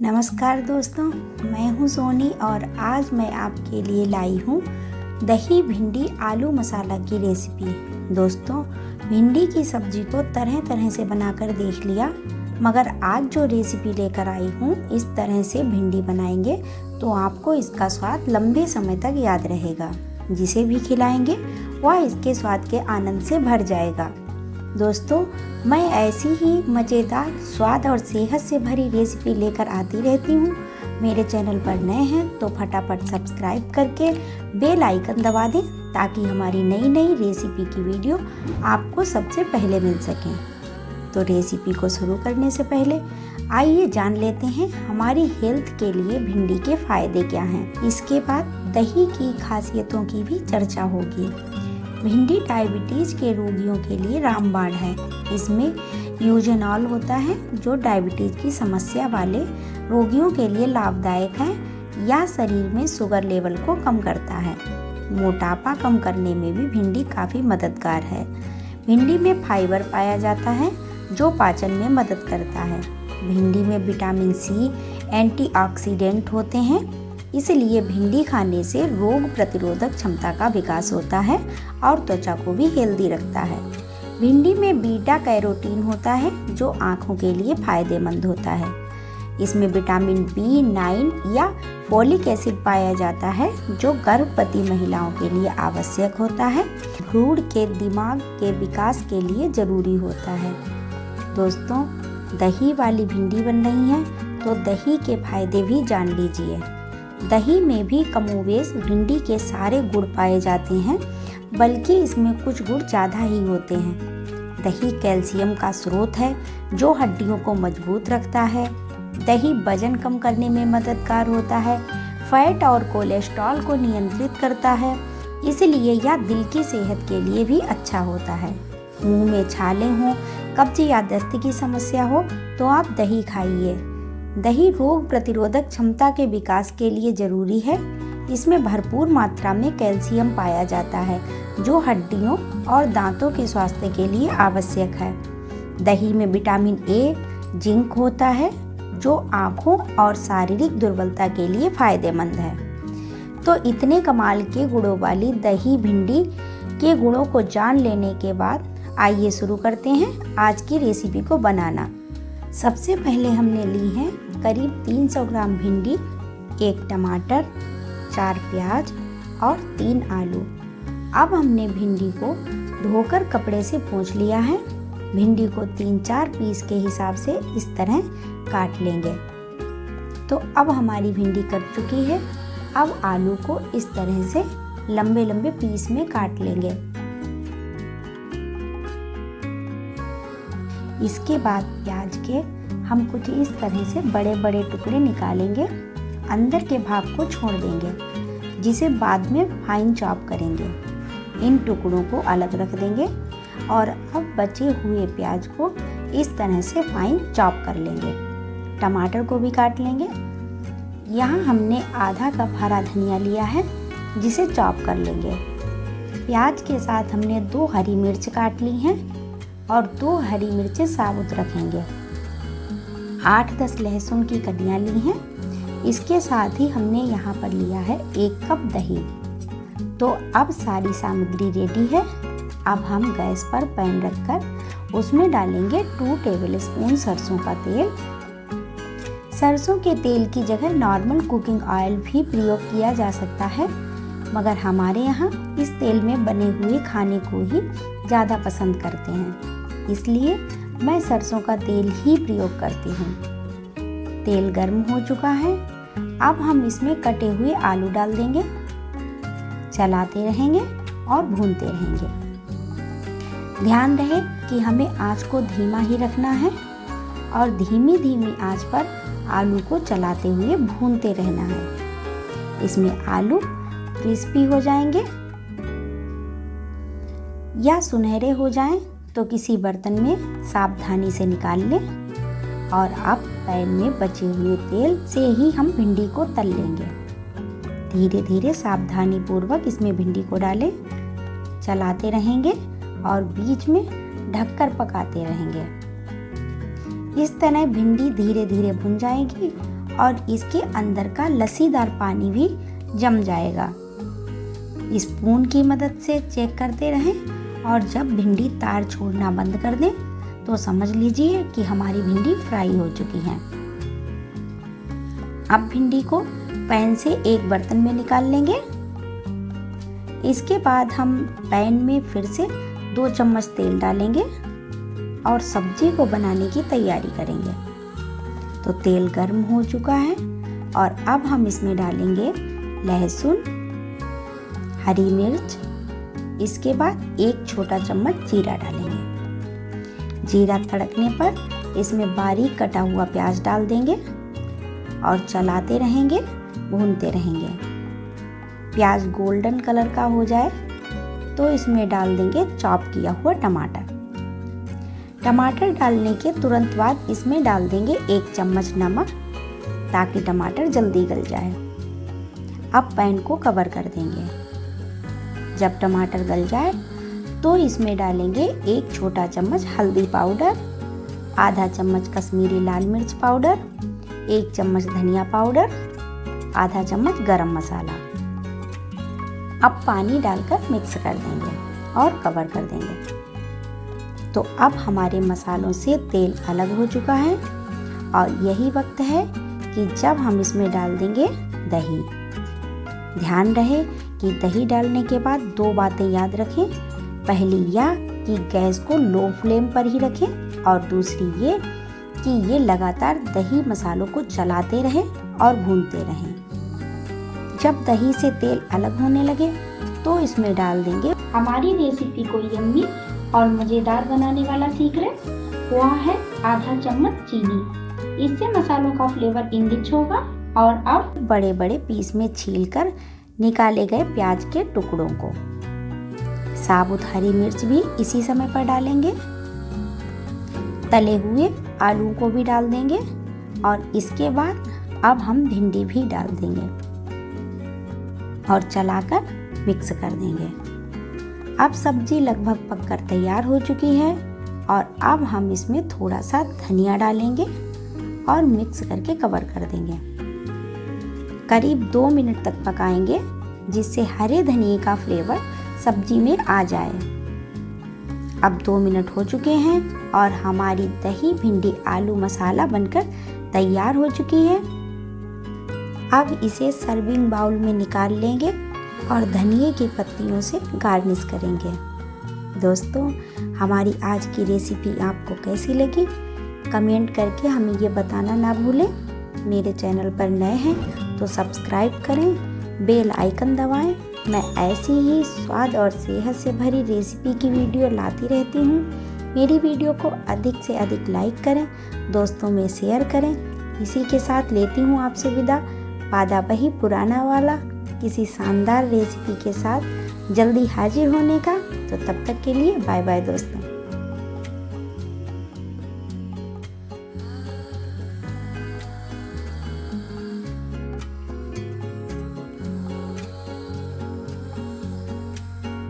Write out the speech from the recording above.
नमस्कार दोस्तों, मैं हूं सोनी और आज मैं आपके लिए लाई हूं दही भिंडी आलू मसाला की रेसिपी। दोस्तों, भिंडी की सब्जी को तरह तरह से बनाकर देख लिया, मगर आज जो रेसिपी लेकर आई हूं इस तरह से भिंडी बनाएंगे तो आपको इसका स्वाद लंबे समय तक याद रहेगा। जिसे भी खिलाएंगे वह इसके स्वाद के आनंद से भर जाएगा। दोस्तों, मैं ऐसी ही मज़ेदार, स्वाद और सेहत से भरी रेसिपी लेकर आती रहती हूँ। मेरे चैनल पर नए हैं तो फटाफट सब्सक्राइब करके बेल आइकन दबा दें ताकि हमारी नई नई रेसिपी की वीडियो आपको सबसे पहले मिल सकें। तो रेसिपी को शुरू करने से पहले आइए जान लेते हैं हमारी हेल्थ के लिए भिंडी के फ़ायदे क्या हैं। इसके बाद दही की खासियतों की भी चर्चा होगी। भिंडी डायबिटीज़ के रोगियों के लिए रामबाण है। इसमें यूजेनॉल होता है जो डायबिटीज़ की समस्या वाले रोगियों के लिए लाभदायक है या शरीर में शुगर लेवल को कम करता है। मोटापा कम करने में भी भिंडी काफ़ी मददगार है। भिंडी में फाइबर पाया जाता है जो पाचन में मदद करता है। भिंडी में विटामिन सी, एंटीऑक्सीडेंट होते हैं, इसलिए भिंडी खाने से रोग प्रतिरोधक क्षमता का विकास होता है और त्वचा को भी हेल्दी रखता है। भिंडी में बीटा कैरोटीन होता है जो आँखों के लिए फायदेमंद होता है। इसमें विटामिन B9 या फोलिक एसिड पाया जाता है जो गर्भवती महिलाओं के लिए आवश्यक होता है। भ्रूण के दिमाग के विकास के लिए जरूरी होता है। दोस्तों, दही वाली भिंडी बन रही है तो दही के फायदे भी जान लीजिए। दही में भी कमोवेश भिंडी के सारे गुण पाए जाते हैं, बल्कि इसमें कुछ गुण ज़्यादा ही होते हैं। दही कैल्शियम का स्रोत है जो हड्डियों को मजबूत रखता है। दही वजन कम करने में मददगार होता है। फैट और कोलेस्ट्रॉल को नियंत्रित करता है, इसलिए यह दिल की सेहत के लिए भी अच्छा होता है। मुंह में छाले हों, कब्ज या दस्त की समस्या हो तो आप दही खाइए। दही रोग प्रतिरोधक क्षमता के विकास के लिए जरूरी है। इसमें भरपूर मात्रा में कैल्शियम पाया जाता है जो हड्डियों और दांतों के स्वास्थ्य के लिए आवश्यक है। दही में विटामिन ए, जिंक होता है जो आँखों और शारीरिक दुर्बलता के लिए फायदेमंद है। तो इतने कमाल के गुणों वाली दही भिंडी के गुणों को जान लेने के बाद आइए शुरू करते हैं आज की रेसिपी को बनाना। सबसे पहले हमने ली है करीब 300 ग्राम भिंडी, 1 टमाटर, 4 प्याज और 3 आलू। अब हमने भिंडी को धोकर कपड़े से पोंछ लिया है। भिंडी को 3-4 पीस के हिसाब से इस तरह काट लेंगे। तो अब हमारी भिंडी कट चुकी है। अब आलू को इस तरह से लंबे लंबे पीस में काट लेंगे। इसके बाद प्याज के हम कुछ इस तरह से बड़े बड़े टुकड़े निकालेंगे, अंदर के भाग को छोड़ देंगे, जिसे बाद में फाइन चॉप करेंगे। इन टुकड़ों को अलग रख देंगे और अब बचे हुए प्याज को इस तरह से फाइन चॉप कर लेंगे। टमाटर को भी काट लेंगे। यहाँ हमने आधा कप हरा धनिया लिया है जिसे चॉप कर लेंगे। प्याज के साथ हमने 2 हरी मिर्च काट ली हैं और 2 हरी मिर्चें साबुत रखेंगे। 8-10 लहसुन की कलियां ली हैं। इसके साथ ही हमने यहाँ पर लिया है 1 कप दही। तो अब सारी सामग्री रेडी है। अब हम गैस पर पैन रखकर उसमें डालेंगे 2 टेबलस्पून सरसों का तेल। सरसों के तेल की जगह नॉर्मल कुकिंग ऑयल भी प्रयोग किया जा सकता है, मगर हमारे यहाँ इस तेल में बने हुए खाने को ही ज़्यादा पसंद करते हैं, इसलिए मैं सरसों का तेल ही प्रयोग करती हूँ। तेल गर्म हो चुका है। अब हम इसमें कटे हुए आलू डाल देंगे, चलाते रहेंगे और भूनते रहेंगे। ध्यान रहे कि हमें आंच को धीमा ही रखना है और धीमी धीमी आंच पर आलू को चलाते हुए भूनते रहना है। इसमें आलू क्रिस्पी हो जाएंगे या सुनहरे हो जाएं तो किसी बर्तन में सावधानी से निकाल लें और अब पैन में बचे हुए तेल से ही हम भिंडी को तल लेंगे। धीरे धीरे सावधानी पूर्वक इसमें भिंडी को डालें, चलाते रहेंगे और बीच में ढककर पकाते रहेंगे। इस तरह भिंडी धीरे धीरे भुन जाएगी और इसके अंदर का लस्सीदार पानी भी जम जाएगा। स्पून की मदद से चेक करते रहें और जब भिंडी तार छोड़ना बंद कर दें तो समझ लीजिए कि हमारी भिंडी फ्राई हो चुकी है। अब भिंडी को पैन से एक बर्तन में निकाल लेंगे। इसके बाद हम पैन में फिर से 2 चम्मच तेल डालेंगे और सब्जी को बनाने की तैयारी करेंगे। तो तेल गर्म हो चुका है और अब हम इसमें डालेंगे लहसुन, हरी मिर्च, इसके बाद 1 छोटा चम्मच जीरा डालेंगे। जीरा तड़कने पर इसमें बारीक कटा हुआ प्याज डाल देंगे और चलाते रहेंगे, भूनते रहेंगे। प्याज गोल्डन कलर का हो जाए तो इसमें डाल देंगे चॉप किया हुआ टमाटर। टमाटर डालने के तुरंत बाद इसमें डाल देंगे 1 चम्मच नमक ताकि टमाटर जल्दी गल जाए। अब पैन को कवर कर देंगे। जब टमाटर गल जाए तो इसमें डालेंगे 1 छोटा चम्मच हल्दी पाउडर, आधा चम्मच कश्मीरी लाल मिर्च पाउडर, 1 चम्मच धनिया पाउडर, आधा चम्मच गरम मसाला। अब पानी डालकर मिक्स कर देंगे और कवर कर देंगे। तो अब हमारे मसालों से तेल अलग हो चुका है और यही वक्त है कि जब हम इसमें डाल देंगे दही। ध्यान रहे कि दही डालने के बाद 2 बातें याद रखें। पहली यह कि गैस को लो फ्लेम पर ही रखें और दूसरी ये कि ये लगातार दही मसालों को चलाते रहें और भूनते रहें। जब दही से तेल अलग होने लगे तो इसमें डाल देंगे हमारी रेसिपी को यम्मी और मज़ेदार बनाने वाला सीक्रेट, वह है आधा चम्मच चीनी। इससे मसालों का फ्लेवर इनरिच होगा। और अब बड़े बड़े पीस में छीलकर निकाले गए प्याज के टुकड़ों को, साबुत हरी मिर्च भी इसी समय पर डालेंगे। तले हुए आलू को भी डाल देंगे और इसके बाद अब हम भिंडी भी डाल देंगे और चलाकर मिक्स कर देंगे। अब सब्जी लगभग पककर तैयार हो चुकी है और अब हम इसमें थोड़ा सा धनिया डालेंगे और मिक्स करके कवर कर देंगे। करीब 2 मिनट तक पकाएंगे जिससे हरे धनिए का फ्लेवर सब्जी में आ जाए। अब 2 मिनट हो चुके हैं और हमारी दही भिंडी आलू मसाला बनकर तैयार हो चुकी है। अब इसे सर्विंग बाउल में निकाल लेंगे और धनिए की पत्तियों से गार्निश करेंगे। दोस्तों, हमारी आज की रेसिपी आपको कैसी लगी कमेंट करके हमें ये बताना ना भूलें। मेरे चैनल पर नए हैं तो सब्सक्राइब करें, बेल आइकन दबाएं। मैं ऐसी ही स्वाद और सेहत से भरी रेसिपी की वीडियो लाती रहती हूँ। मेरी वीडियो को अधिक से अधिक लाइक करें, दोस्तों में शेयर करें। इसी के साथ लेती हूँ आपसे विदा। वादा वही पुराना वाला, किसी शानदार रेसिपी के साथ जल्दी हाजिर होने का। तो तब तक के लिए बाय बाय दोस्तों।